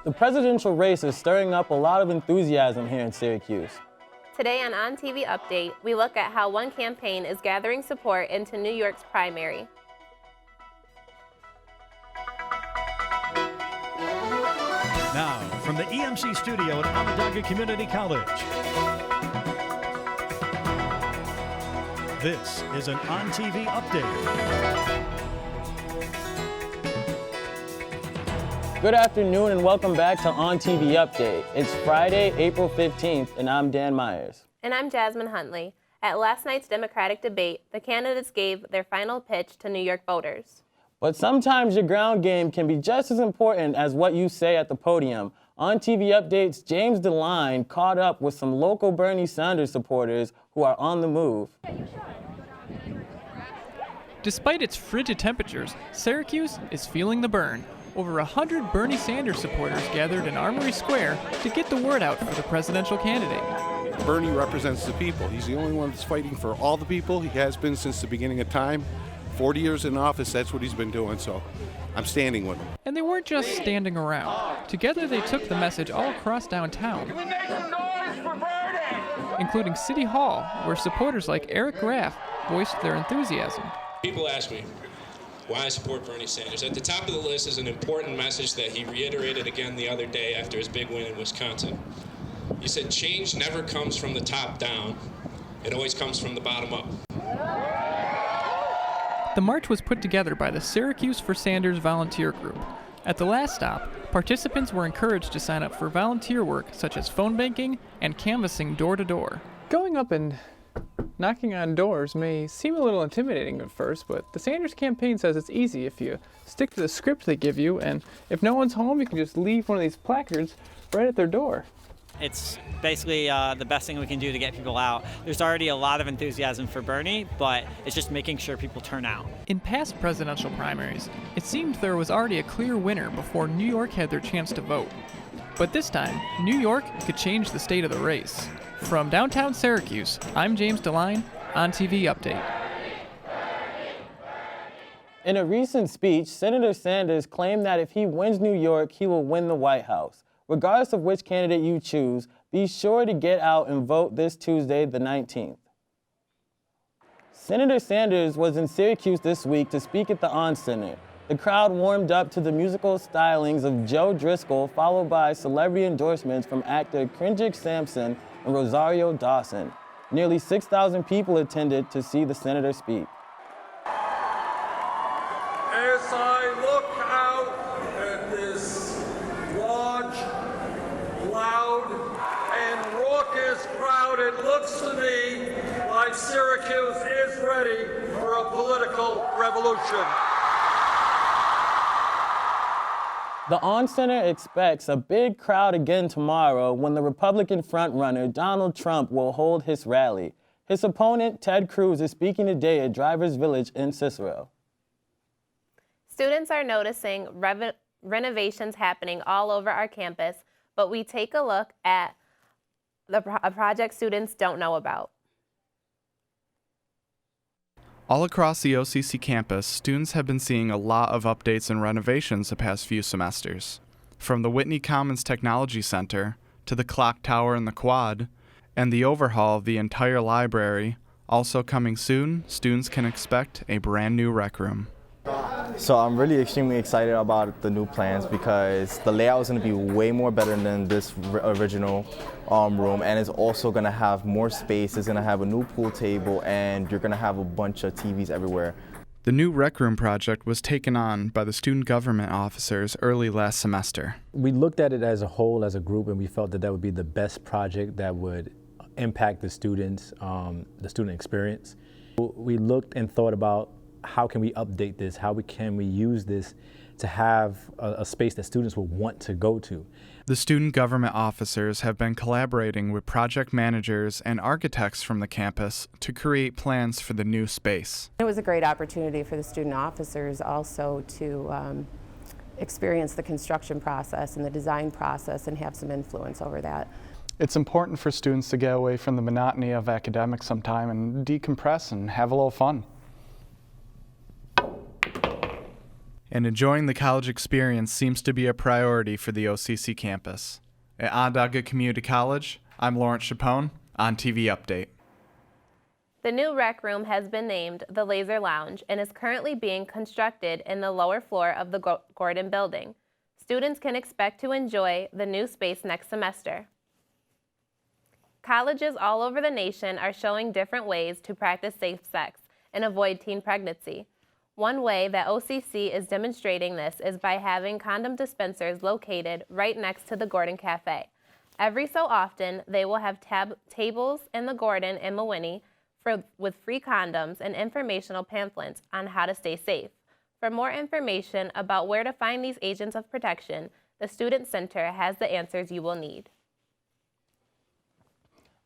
The presidential race is stirring up a lot of enthusiasm here in Syracuse. Today on ONTV Update, we look at how one campaign is gathering support into New York's primary. Now, from the EMC studio at Onondaga Community College, this is an ONTV Update. Good afternoon and welcome back to ONTV Update. It's Friday, April 15th, and I'm Dan Myers. And I'm Jasmine Huntley. At last night's Democratic debate, the candidates gave their final pitch to New York voters. But sometimes your ground game can be just as important as what you say at the podium. ONTV Update's James DeLine caught up with some local Bernie Sanders supporters who are on the move. Despite its frigid temperatures, Syracuse is feeling the burn. Over 100 Bernie Sanders supporters gathered in Armory Square to get the word out for the presidential candidate. Bernie represents the people. He's the only one that's fighting for all the people. He has been since the beginning of time. 40 years in office, that's what he's been doing, so I'm standing with him. And they weren't just standing around. Together they took the message all across downtown, including City Hall, where supporters like GRAF voiced their enthusiasm. People ask me why I support Bernie Sanders. At the top of the list is an important message that he reiterated again the other day after his big win in Wisconsin. He said, change never comes from the top down. It always comes from the bottom up. The march was put together by the Syracuse for Sanders volunteer group. At the last stop, participants were encouraged to sign up for volunteer work such as phone banking and canvassing door to door. Going up and knocking on doors may seem a little intimidating at first, but the Sanders campaign says it's easy if you stick to the script they give you, and if no one's home, you can just leave one of these placards right at their door. It's basically the best thing we can do to get people out. There's already a lot of enthusiasm for Bernie, but it's just making sure people turn out. In past presidential primaries, it seemed there was already a clear winner before New York had their chance to vote. But this time, New York could change the state of the race. From downtown Syracuse, I'm James DeLine, ONTV Update. In a recent speech, Senator Sanders claimed that if he wins New York, he will win the White House. Regardless of which candidate you choose, be sure to get out and vote this Tuesday, the 19th. Senator Sanders was in Syracuse this week to speak at the On Center. The crowd warmed up to the musical stylings of Joe Driscoll, followed by celebrity endorsements from actor Kendrick Sampson and Rosario Dawson. Nearly 6,000 people attended to see the senator speak. As I look out at this large, loud, and raucous crowd, it looks to me like Syracuse is ready for a political revolution. The On Center expects a big crowd again tomorrow when the Republican frontrunner Donald Trump will hold his rally. His opponent, Ted Cruz, is speaking today at Drivers Village in Cicero. Students are noticing renovations happening all over our campus, but we take a look at a project students don't know about. All across the OCC campus, students have been seeing a lot of updates and renovations the past few semesters. From the Whitney Commons Technology Center, to the clock tower in the quad, and the overhaul of the entire library. Also coming soon, students can expect a brand new rec room. So I'm really extremely excited about the new plans because the layout is going to be way more better than this original room, and it's also going to have more space. It's going to have a new pool table, and you're going to have a bunch of TVs everywhere. The new rec room project was taken on by the student government officers early last semester. We looked at it as a whole, as a group, and we felt that that would be the best project that would impact the students, the student experience. We looked and thought about how can we update this, how can we use this to have a space that students will want to go to. The student government officers have been collaborating with project managers and architects from the campus to create plans for the new space. It was a great opportunity for the student officers also to experience the construction process and the design process and have some influence over that. It's important for students to get away from the monotony of academics sometime and decompress and have a little fun. and enjoying the college experience seems to be a priority for the OCC campus. At Onondaga Community College, I'm Lawrence CHIAPPONE, ONTV Update. The new rec room has been named the Laser Lounge and is currently being constructed in the lower floor of the Gordon building. Students can expect to enjoy the new space next semester. Colleges all over the nation are showing different ways to practice safe sex and avoid teen pregnancy. One way that OCC is demonstrating this is by having condom dispensers located right next to the Gordon Cafe. Every so often, they will have tables in the Gordon and Mawiney with free condoms and informational pamphlets on how to stay safe. For more information about where to find these agents of protection, the Student Center has the answers you will need.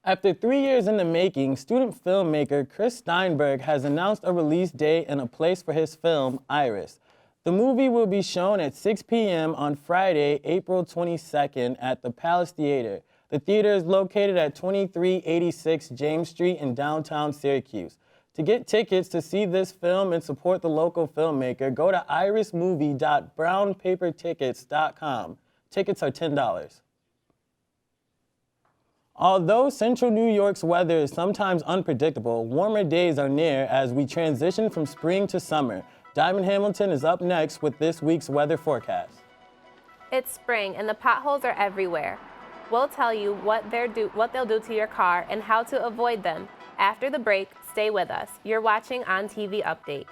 After 3 years in the making, student filmmaker Chris Steinberg has announced a release date and a place for his film, Iris. The movie will be shown at 6 p.m. on Friday, April 22nd at the Palace Theater. The theater is located at 2386 James Street in downtown Syracuse. To get tickets to see this film and support the local filmmaker, go to irismovie.brownpapertickets.com. Tickets are $10. Although central New York's weather is sometimes unpredictable, warmer days are near as we transition from spring to summer. Diamond Hamilton is up next with this week's weather forecast. It's spring and the potholes are everywhere. We'll tell you what they'll do to your car and how to avoid them. After the break, stay with us. You're watching ONTV Update.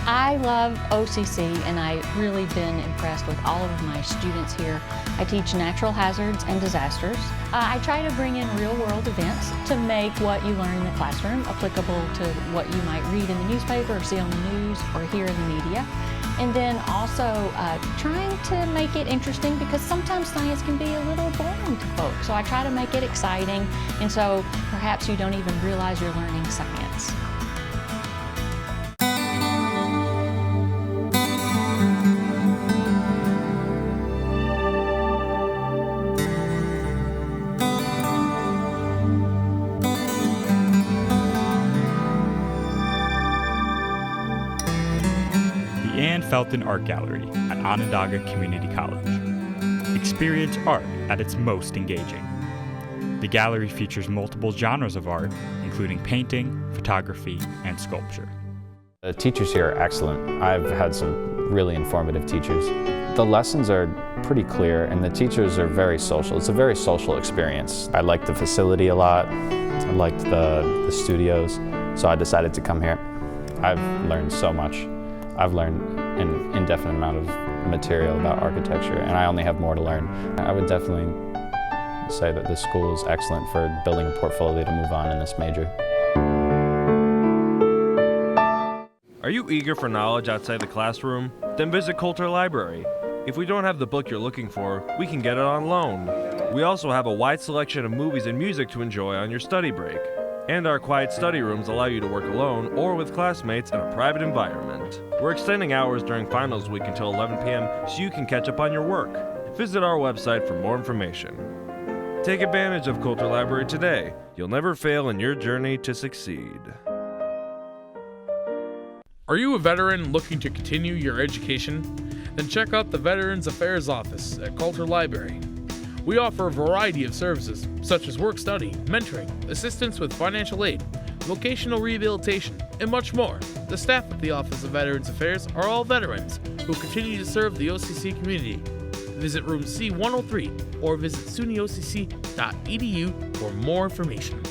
I love OCC and I've really been impressed with all of my students here. I teach natural hazards and disasters. I try to bring in real-world events to make what you learn in the classroom applicable to what you might read in the newspaper or see on the news or hear in the media. And then also trying to make it interesting because sometimes science can be a little boring to folks. So I try to make it exciting and so perhaps you don't even realize you're learning science. Felton Art Gallery at Onondaga Community College. Experience art at its most engaging. The gallery features multiple genres of art, including painting, photography, and sculpture. The teachers here are excellent. I've had some really informative teachers. The lessons are pretty clear and the teachers are very social. It's a very social experience. I liked the facility a lot. I liked the studios, so I decided to come here. I've learned so much. I've learned an indefinite amount of material about architecture, and I only have more to learn. I would definitely say that this school is excellent for building a portfolio to move on in this major. Are you eager for knowledge outside the classroom? Then visit Coulter Library. If we don't have the book you're looking for, we can get it on loan. We also have a wide selection of movies and music to enjoy on your study break. And our quiet study rooms allow you to work alone or with classmates in a private environment. We're extending hours during finals week until 11 p.m. so you can catch up on your work. Visit our website for more information. Take advantage of Coulter Library today. You'll never fail in your journey to succeed. Are you a veteran looking to continue your education? Then check out the Veterans Affairs Office at Coulter Library. We offer a variety of services, such as work study, mentoring, assistance with financial aid, vocational rehabilitation, and much more. The staff at the Office of Veterans Affairs are all veterans who continue to serve the OCC community. Visit room C103 or visit sunyocc.edu for more information.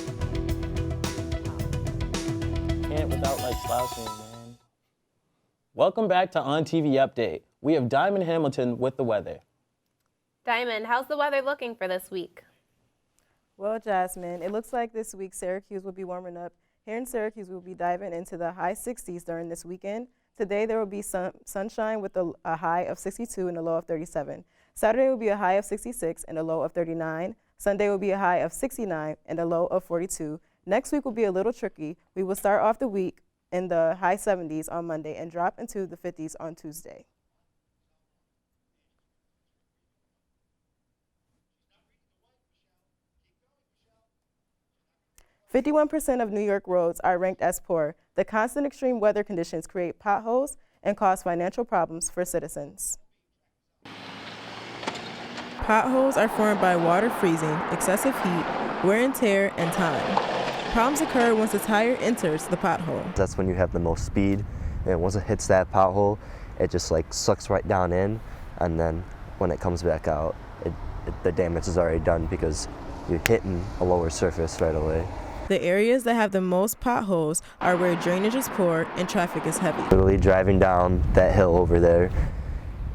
Can't without slouching, man. Welcome back to ONTV Update. We have Diamond Hamilton with the weather. Diamond, how's the weather looking for this week? Well, Jasmine, it looks like this week Syracuse will be warming up. Here in Syracuse, we'll be diving into the high 60s during this weekend. Today, there will be sunshine with a high of 62 and a low of 37. Saturday will be a high of 66 and a low of 39. Sunday will be a high of 69 and a low of 42. Next week will be a little tricky. We will start off the week in the high 70s on Monday and drop into the 50s on Tuesday. 51% of New York roads are ranked as poor. The constant extreme weather conditions create potholes and cause financial problems for citizens. Potholes are formed by water freezing, excessive heat, wear and tear, and time. Problems occur once the tire enters the pothole. That's when you have the most speed, and once it hits that pothole, it just like sucks right down in, and then when it comes back out, the damage is already done because you're hitting a lower surface right away. The areas that have the most potholes are where drainage is poor and traffic is heavy. Literally driving down that hill over there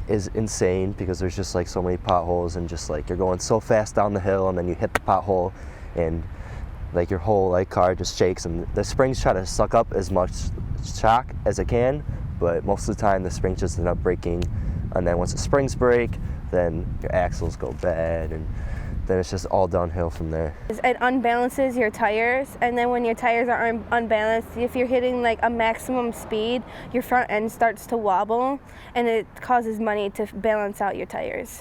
is insane because there's just like so many potholes, and just like you're going so fast down the hill and then you hit the pothole and like your whole like car just shakes, and the springs try to suck up as much shock as it can, but most of the time the springs just end up breaking, and then once the springs break, then your axles go bad, and then it's just all downhill from there. It unbalances your tires, and then when your tires are unbalanced, if you're hitting like a maximum speed, your front end starts to wobble, and it causes money to balance out your tires.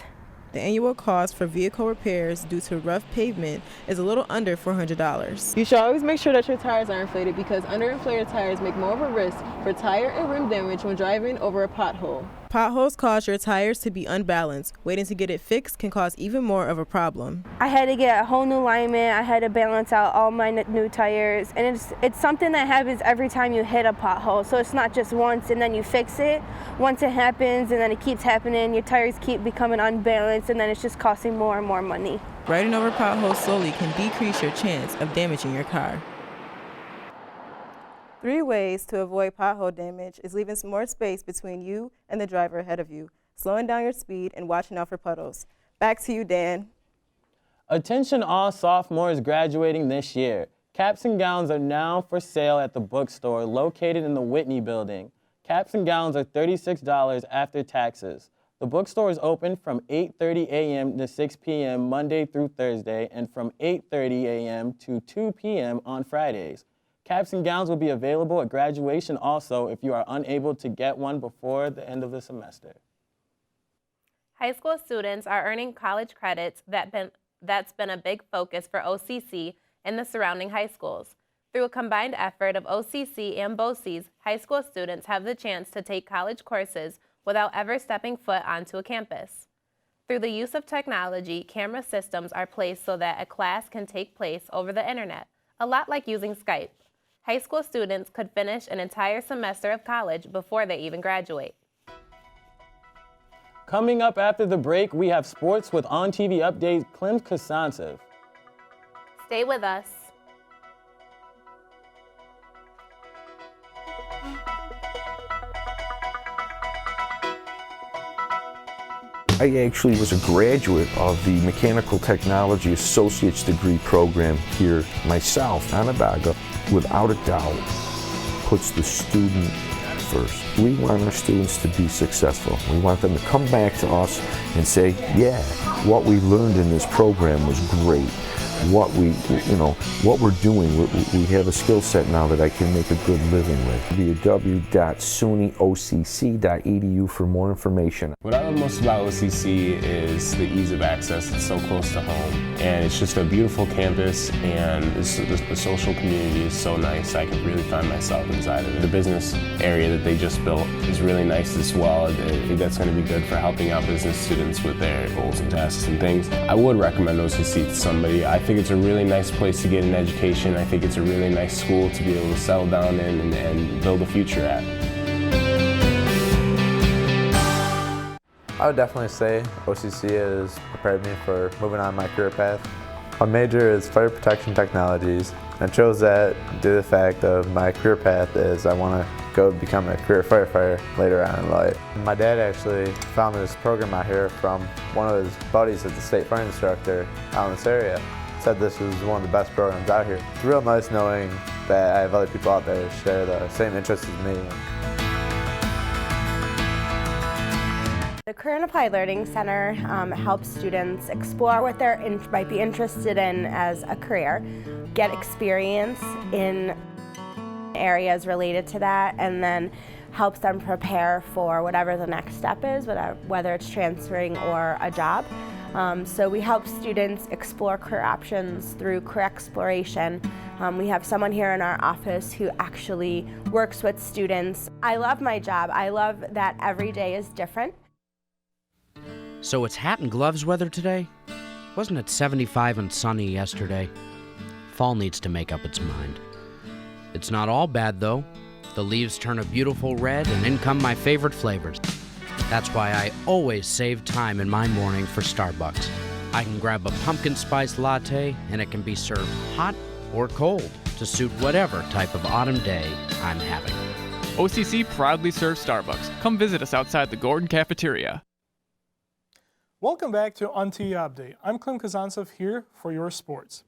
The annual cost for vehicle repairs due to rough pavement is a little under $400. You should always make sure that your tires are inflated because underinflated tires make more of a risk for tire and rim damage when driving over a pothole. Potholes cause your tires to be unbalanced. Waiting to get it fixed can cause even more of a problem. I had to get a whole new alignment. I had to balance out all my new tires, and it's something that happens every time you hit a pothole. So it's not just once and then you fix it. Once it happens and then it keeps happening, your tires keep becoming unbalanced, and then it's just costing more and more money. Riding over potholes slowly can decrease your chance of damaging your car. 3 ways to avoid pothole damage is leaving some more space between you and the driver ahead of you, slowing down your speed, and watching out for puddles. Back to you, Dan. Attention all sophomores graduating this year. Caps and gowns are now for sale at the bookstore located in the Whitney building. Caps and gowns are $36 after taxes. The bookstore is open from 8:30 a.m. to 6 p.m. Monday through Thursday, and from 8:30 a.m. to 2 p.m. on Fridays. Caps and gowns will be available at graduation also if you are unable to get one before the end of the semester. High school students are earning college credits that's been a big focus for OCC and the surrounding high schools. Through a combined effort of OCC and BOCES, high school students have the chance to take college courses without ever stepping foot onto a campus. Through the use of technology, camera systems are placed so that a class can take place over the internet, a lot like using Skype. High school students could finish an entire semester of college before they even graduate. Coming up after the break, we have sports with ONTV update Clem Kasansev. Stay with us. I actually was a graduate of the Mechanical Technology Associate's degree program here myself. Onondaga, without a doubt, puts the student first. We want our students to be successful. We want them to come back to us and say, yeah, what we learned in this program was great. What we're doing, we have a skill set now that I can make a good living with. www.sunyocc.edu for more information. What I love most about OCC is the ease of access. It's so close to home, and it's just a beautiful campus, and the social community is so nice. I can really find myself inside of it. The business area that they just built is really nice as well. I think that's going to be good for helping out business students with their goals and tasks and things. I would recommend OCC to somebody. I think it's a really nice place to get an education. I think it's a really nice school to be able to settle down in and build a future at. I would definitely say OCC has prepared me for moving on my career path. My major is fire protection technologies. I chose that due to the fact of my career path is I want to go become a career firefighter later on in life. My dad actually found this program out here from one of his buddies as a state fire instructor out in this area. Said this was one of the best programs out here. It's real nice knowing that I have other people out there who share the same interests as me. The Career and Applied Learning Center helps students explore what they might be interested in as a career, get experience in areas related to that, and then helps them prepare for whatever the next step is, whether it's transferring or a job. So we help students explore career options through career exploration. We have someone here in our office who actually works with students. I love my job. I love that every day is different. So it's hat and gloves weather today? Wasn't it 75 and sunny yesterday? Fall needs to make up its mind. It's not all bad though. The leaves turn a beautiful red and in come my favorite flavors. That's why I always save time in my morning for Starbucks. I can grab a pumpkin spice latte and it can be served hot or cold to suit whatever type of autumn day I'm having. OCC proudly serves Starbucks. Come visit us outside the Gordon Cafeteria. Welcome back to ONTV Update. I'm Klim Kazantsev here for your sports.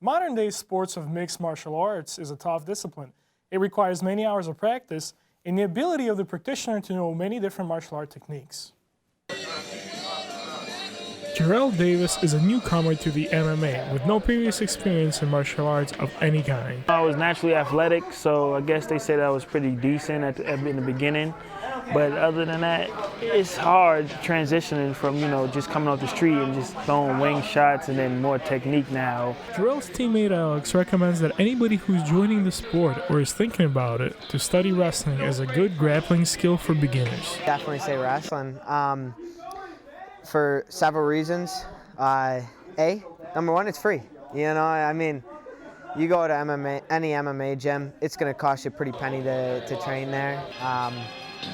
Modern-day sports of mixed martial arts is a tough discipline. It requires many hours of practice and the ability of the practitioner to know many different martial art techniques. Jarrell Davis is a newcomer to the MMA with no previous experience in martial arts of any kind. I was naturally athletic, so I guess they said I was pretty decent in the beginning. But other than that, it's hard transitioning from, just coming off the street and just throwing wing shots and then more technique now. Jarrell's teammate Alex recommends that anybody who's joining the sport or is thinking about it to study wrestling as a good grappling skill for beginners. Definitely say wrestling. For several reasons. Number one, it's free. You go to any MMA gym, it's going to cost you a pretty penny to train there.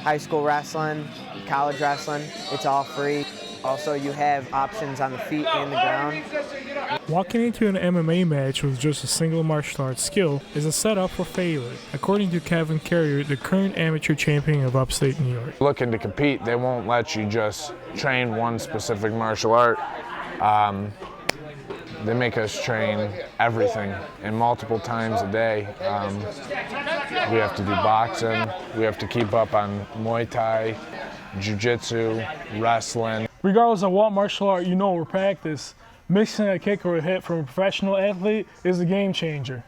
High school wrestling, college wrestling, it's all free. Also, you have options on the feet and the ground. Walking into an MMA match with just a single martial arts skill is a setup for failure, according to Kevin Carey, the current amateur champion of upstate New York. Looking to compete, they won't let you just train one specific martial art. They make us train everything and multiple times a day. We have to do boxing, we have to keep up on Muay Thai, Jiu-Jitsu, wrestling. Regardless of what martial art you know or practice, mixing a kick or a hit from a professional athlete is a game changer.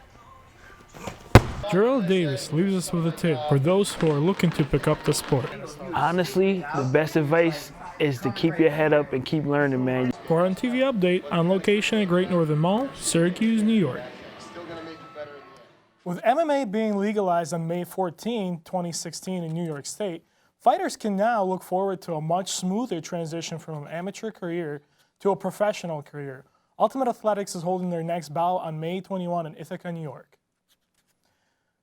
Jarrell Davis leaves us with a tip for those who are looking to pick up the sport. Honestly, the best advice is to keep your head up and keep learning, man. For ONTV Update, on location at Great Northern Mall, Syracuse, New York. With MMA being legalized on May 14, 2016 in New York State, fighters can now look forward to a much smoother transition from an amateur career to a professional career. Ultimate Athletics is holding their next bout on May 21 in Ithaca, New York.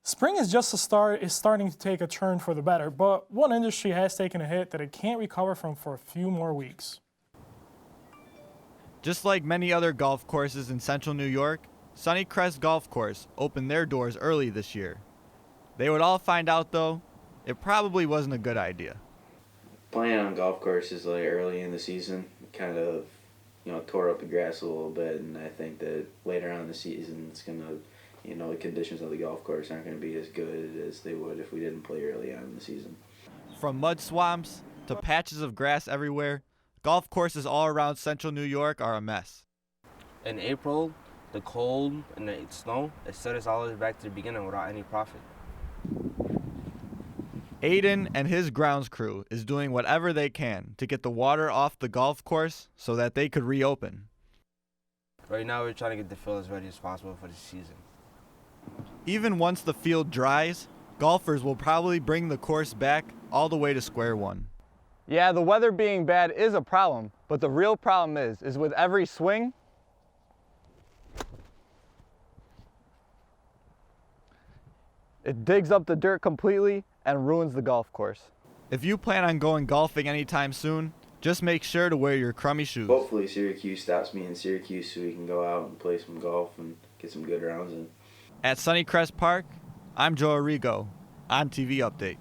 Spring is starting to take a turn for the better, but one industry has taken a hit that it can't recover from for a few more weeks. Just like many other golf courses in central New York, Sunny Crest Golf Course opened their doors early this year. They would all find out though, it probably wasn't a good idea. Playing on golf courses like early in the season kind of, tore up the grass a little bit, and I think that later on in the season it's gonna, the conditions of the golf course aren't gonna be as good as they would if we didn't play early on in the season. From mud swamps to patches of grass everywhere, golf courses all around central New York are a mess. In April, the cold and the snow, it set us all the way back to the beginning without any profit. Aidan and his grounds crew is doing whatever they can to get the water off the golf course so that they could reopen. Right now we're trying to get the field as ready as possible for the season. Even once the field dries, golfers will probably bring the course back all the way to square one. Yeah, the weather being bad is a problem, but the real problem is with every swing, it digs up the dirt completely and ruins the golf course. If you plan on going golfing anytime soon, just make sure to wear your crummy shoes. Hopefully Syracuse stops me in Syracuse so we can go out and play some golf and get some good rounds in. At Sunny Crest Park, I'm Joe Arrigo, ONTV Update.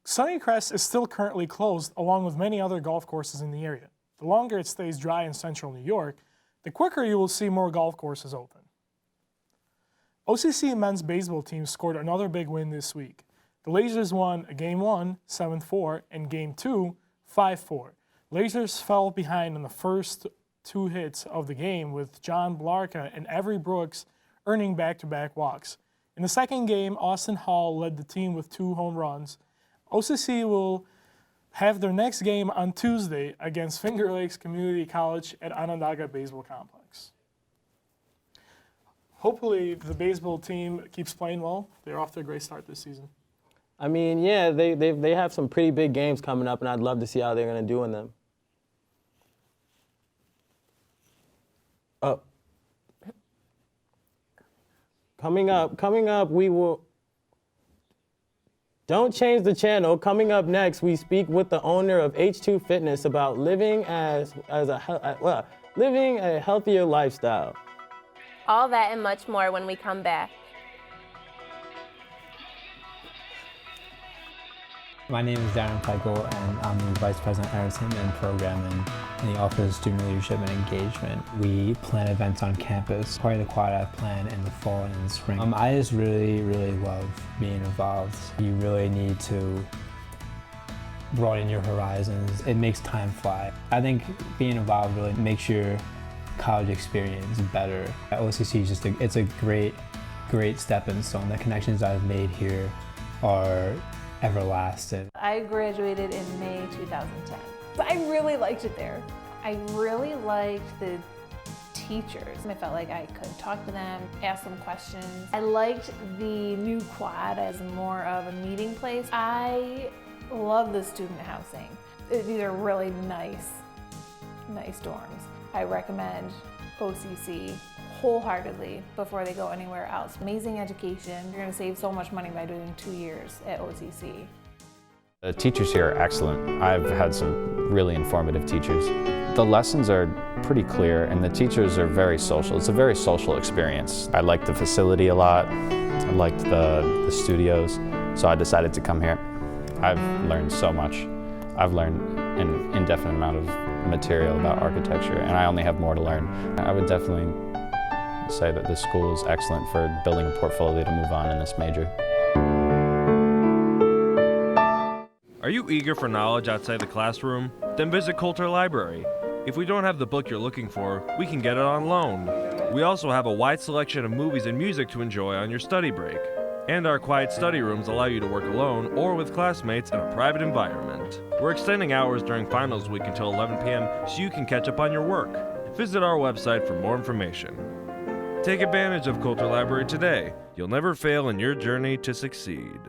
Sunny Crest is still currently closed along with many other golf courses in the area. The longer it stays dry in central New York, the quicker you will see more golf courses open. OCC men's baseball team scored another big win this week. The Lasers won Game 1, 7-4, and Game 2, 5-4. Lasers fell behind in the first two hits of the game with John Blarka and Avery Brooks earning back-to-back walks. In the second game, Austin Hall led the team with 2 home runs. OCC will have their next game on Tuesday against Finger Lakes Community College at Onondaga Baseball Complex. Hopefully the baseball team keeps playing well. They're off to a great start this season. I mean, yeah, they have some pretty big games coming up, and I'd love to see how they're going to do in them. Coming up, we will. Don't change the channel. Coming up next, we speak with the owner of H2 Fitness about living living a healthier lifestyle. All that and much more when we come back. My name is Darren Pikul, and I'm the Vice President Entertainment and Programming in the Office of Student Leadership and Engagement. We plan events on campus, part of the quad I plan in the fall and in the spring. I just really love being involved. You really need to broaden your horizons. It makes time fly. I think being involved really makes your college experience better. OCC is just it's a great stepping stone. The connections I've made here are everlasting. I graduated in May 2010. I really liked it there. I really liked the teachers. I felt like I could talk to them, ask them questions. I liked the new quad as more of a meeting place. I love the student housing. These are really nice dorms. I recommend OCC wholeheartedly before they go anywhere else. Amazing education. You're going to save so much money by doing 2 years at OCC. The teachers here are excellent. I've had some really informative teachers. The lessons are pretty clear and the teachers are very social. It's a very social experience. I liked the facility a lot. I liked the studios, so I decided to come here. I've learned so much. I've learned an indefinite amount of material about architecture, and I only have more to learn. I would definitely say that this school is excellent for building a portfolio to move on in this major. Are you eager for knowledge outside the classroom? Then visit Coulter Library. If we don't have the book you're looking for, we can get it on loan. We also have a wide selection of movies and music to enjoy on your study break. And our quiet study rooms allow you to work alone or with classmates in a private environment. We're extending hours during finals week until 11 p.m. so you can catch up on your work. Visit our website for more information. Take advantage of Coulter Library today. You'll never fail in your journey to succeed.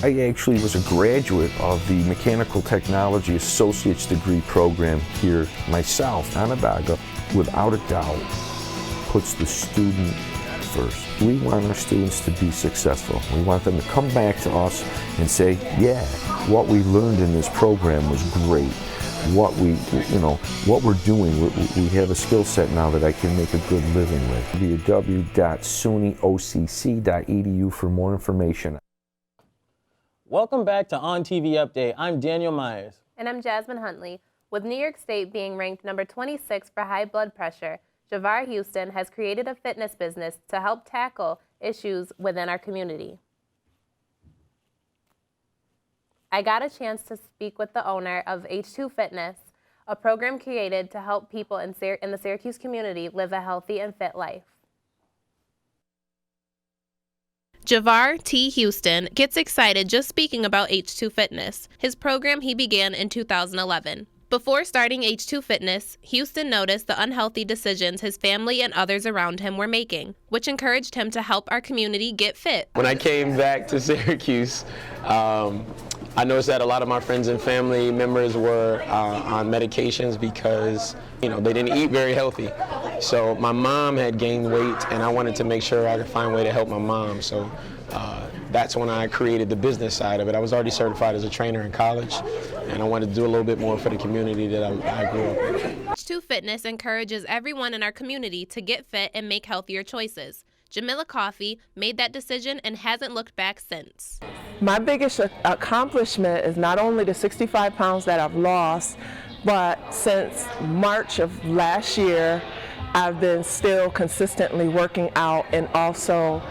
I actually was a graduate of the Mechanical Technology Associate's degree program here myself. Onondaga, without a doubt, puts the student first. We want our students to be successful. We want them to come back to us and say, yeah, what we learned in this program was great. What we're doing, we have a skill set now that I can make a good living with. www.sunyocc.edu for more information. Welcome back to On TV Update. I'm Daniel Myers. And I'm Jasmine Huntley. With New York State being ranked number 26 for high blood pressure, Javar Houston has created a fitness business to help tackle issues within our community. I got a chance to speak with the owner of H2 Fitness, a program created to help people in the Syracuse community live a healthy and fit life. Javar T. Houston gets excited just speaking about H2 Fitness, his program he began in 2011. Before starting H2 Fitness, Houston noticed the unhealthy decisions his family and others around him were making, which encouraged him to help our community get fit. When I came back to Syracuse, I noticed that a lot of my friends and family members were on medications because, they didn't eat very healthy. So my mom had gained weight, and I wanted to make sure I could find a way to help my mom. So that's when I created the business side of it. I was already certified as a trainer in college, and I wanted to do a little bit more for the community that I grew up in. H2 Fitness encourages everyone in our community to get fit and make healthier choices. Jamila Coffey made that decision and hasn't looked back since. My biggest accomplishment is not only the 65 pounds that I've lost, but since March of last year, I've been still consistently working out and also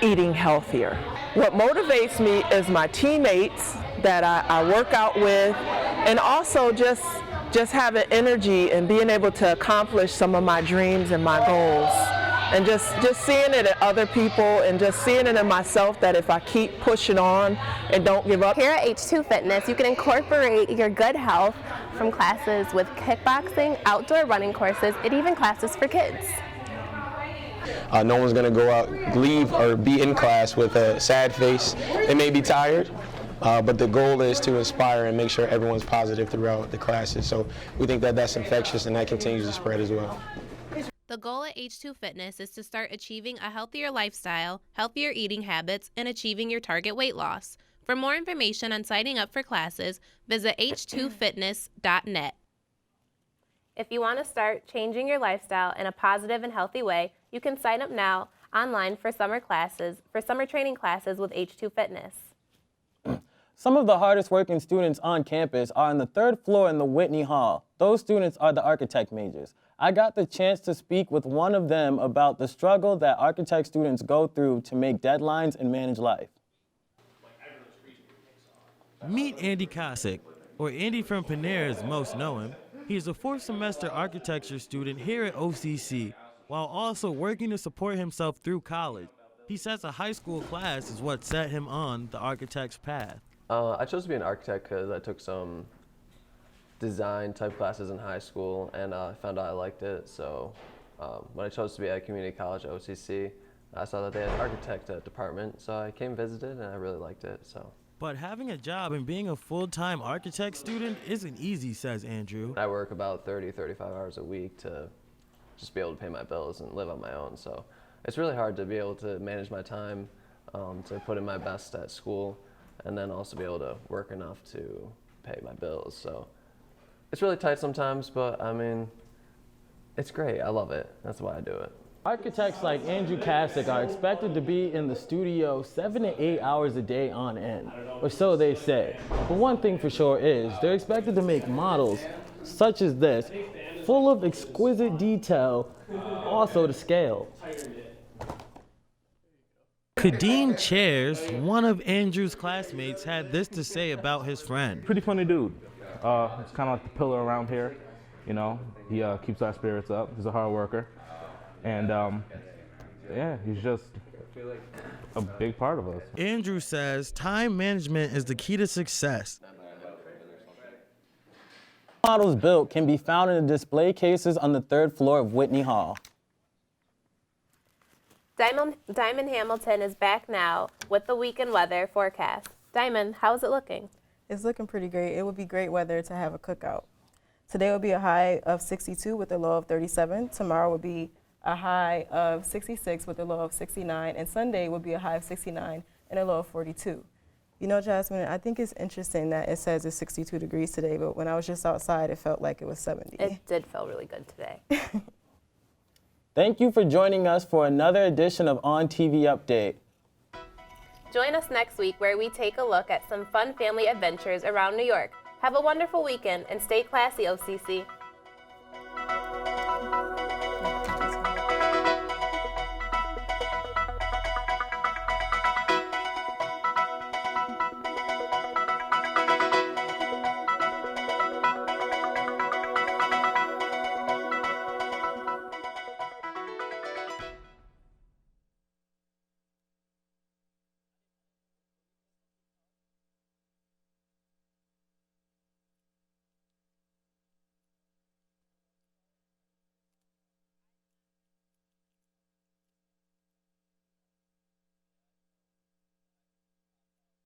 eating healthier. What motivates me is my teammates that I work out with, and also just having energy and being able to accomplish some of my dreams and my goals. And just seeing it in other people and just seeing it in myself that if I keep pushing on and don't give up. Here at H2 Fitness, you can incorporate your good health from classes with kickboxing, outdoor running courses, and even classes for kids. No one's going to go out, leave, or be in class with a sad face. They may be tired, but the goal is to inspire and make sure everyone's positive throughout the classes. So we think that that's infectious and that continues to spread as well. The goal at H2 Fitness is to start achieving a healthier lifestyle, healthier eating habits, and achieving your target weight loss. For more information on signing up for classes, visit h2fitness.net. If you want to start changing your lifestyle in a positive and healthy way, you can sign up now online for summer training classes with H2 Fitness. Some of the hardest working students on campus are on the 3rd floor in the Whitney Hall. Those students are the architect majors. I got the chance to speak with one of them about the struggle that architect students go through to make deadlines and manage life. Meet Andy CASSICK, or Andy from Panera as most know him. He is a 4th semester architecture student here at OCC, while also working to support himself through college. He says a high school class is what set him on the architect's path. I chose to be an architect because I took some design type classes in high school and I found out I liked it. So when I chose to be at community college at OCC, I saw that they had an architect department, so I came visited and I really liked it. But having a job and being a full-time architect student isn't easy, says Andrew. I work about 30-35 hours a week to just be able to pay my bills and live on my own. So it's really hard to be able to manage my time, to put in my best at school, and then also be able to work enough to pay my bills. So it's really tight sometimes, but I mean, it's great. I love it. That's why I do it. Architects like Andrew CASSICK are expected to be in the studio 7 to 8 hours a day on end, or so they say. But one thing for sure is they're expected to make models such as this, full of exquisite detail, also to scale. KADEEM Chairs, one of Andrew's classmates, had this to say about his friend. Pretty funny dude. He's kind of like the pillar around here. You know, he keeps our spirits up. He's a hard worker. And yeah, he's just a big part of us. Andrew says time management is the key to success. Models built can be found in the display cases on the 3rd floor of Whitney Hall. Diamond Hamilton is back now with the weekend weather forecast. Diamond, how's it looking? It's looking pretty great. It would be great weather to have a cookout. Today will be a high of 62 with a low of 37. Tomorrow will be a high of 66 with a low of 69. And Sunday will be a high of 69 and a low of 42. You know, Jasmine, I think it's interesting that it says it's 62 degrees today, but when I was just outside, it felt like it was 70. It did feel really good today. Thank you for joining us for another edition of ONTV Update. Join us next week where we take a look at some fun family adventures around New York. Have a wonderful weekend and stay classy, OCC.